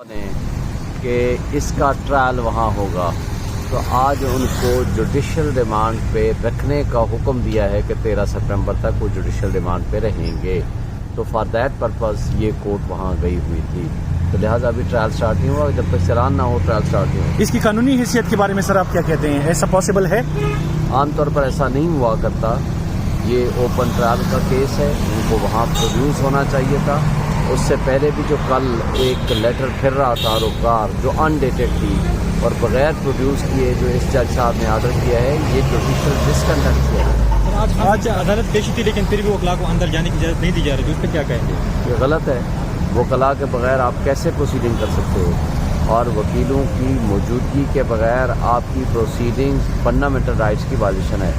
کہ اس کا ٹرائل وہاں ہوگا، تو آج ان کو جوڈیشل ریمانڈ پہ رکھنے کا حکم دیا ہے کہ 13 سپٹمبر تک وہ جوڈیشل ریمانڈ پہ رہیں گے. تو فار دیٹ پرپز یہ کورٹ وہاں گئی ہوئی تھی، تو لہٰذا ابھی ٹرائل سٹارٹ نہیں ہوا. جب تک چلان نہ ہو ٹرائل سٹارٹ نہیں ہو. اس کی قانونی حیثیت کے بارے میں سر آپ کیا کہتے ہیں؟ ایسا پاسبل ہے؟ عام طور پر ایسا نہیں ہوا کرتا. یہ اوپن ٹرائل کا کیس ہے، ان کو وہاں پروڈیوس ہونا چاہیے تھا. اس سے پہلے بھی جو کل ایک لیٹر پھر رہا تھا روکار جو انڈیٹڈ تھی اور بغیر پروڈیوس کیے جو اس جج صاحب نے آرڈر کیا ہے، یہ جوڈیشل ڈسکنڈکٹ کیا ہے. آج عدالت پیشی تھی لیکن پھر بھی وکلاء کو اندر جانے کی اجازت نہیں دی جا رہی تھی، اس پہ کیا کہیں گے؟ یہ غلط ہے. وکلاء کے بغیر آپ کیسے پروسیڈنگ کر سکتے ہو؟ اور وکیلوں کی موجودگی کے بغیر آپ کی پروسیڈنگ فنڈامنٹل رائٹس کی وائلیشن ہے.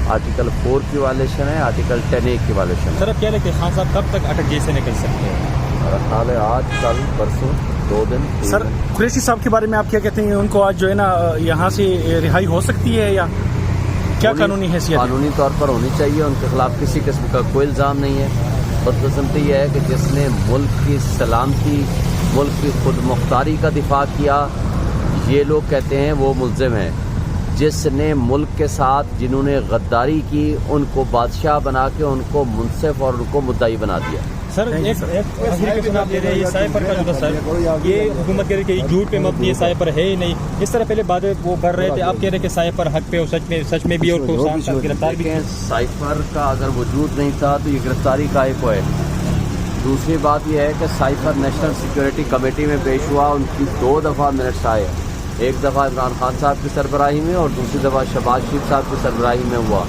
آرٹیکل 4 کی وائلیشن ہے، آرٹیکل 10A کی وائلیشن ہے. سر اب کیا لگتا ہے خان صاحب کب تک اٹک جیل سے نکل سکتے ہیں؟ میرا خیال ہے آج کل پرسوں 2 دن. سر قریشی صاحب کے بارے میں آپ کیا کہتے ہیں؟ ان کو آج جو ہے نا یہاں سے رہائی ہو سکتی ہے یا کیا قانونی حیثیت؟ قانونی طور پر ہونی چاہیے. ان کے خلاف کسی قسم کا کوئی الزام نہیں ہے. بدقسمتی یہ ہے کہ جس نے ملک کی سلامتی، ملک کی خود مختاری کا دفاع کیا، یہ لوگ کہتے ہیں وہ ملزم ہیں. جس نے ملک کے ساتھ جنہوں نے غداری کی، ان کو بادشاہ بنا کے ان کو منصف اور ان کو مدعی بنا دیا. سر ایک آپ دے رہے ہیں یہ سائفر کا جو تھا سر، یہ حکومت کہہ رہی ہے کہ یہ جھوٹ پہ مبنی ہے، سائفر ہے ہی نہیں. اس طرح پہلے باتیں وہ کر رہے تھے، آپ کہہ رہے کہ سائفر حق پہ اور سچ میں بھی، اور کو گرفتار بھی. سائفر کا اگر وجود نہیں تھا تو یہ گرفتاری کا ایک ہے. دوسری بات یہ ہے کہ سائفر نیشنل سیکورٹی کمیٹی میں پیش ہوا، ان کی 2 دفعہ منٹس آئے. ایک دفعہ عمران خان صاحب کی سربراہی میں اور دوسری دفعہ شہباز شریف صاحب کی سربراہی میں ہوا.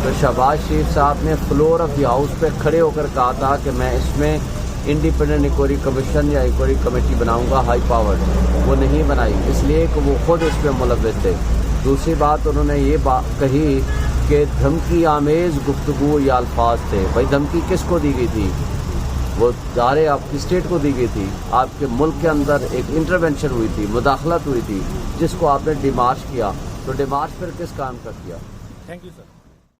تو شہباز شریف صاحب نے فلور آف دی ہاؤس پہ کھڑے ہو کر کہا تھا کہ میں اس میں انڈیپینڈنٹ انکوائری کمیشن یا انکوائری کمیٹی بناؤں گا ہائی پاورڈ. وہ نہیں بنائی اس لیے کہ وہ خود اس پہ ملوث تھے. دوسری بات انہوں نے یہ بات کہی کہ دھمکی آمیز گفتگو یا الفاظ تھے. بھائی دھمکی کس کو دی گئی تھی؟ وہ دارے آپ کی اسٹیٹ کو دی گئی تھی. آپ کے ملک کے اندر ایک انٹرونشن ہوئی تھی، مداخلت ہوئی تھی، جس کو آپ نے ڈیمارش کیا. تو ڈیمارش پھر کس کام کا کیا؟ Thank you sir.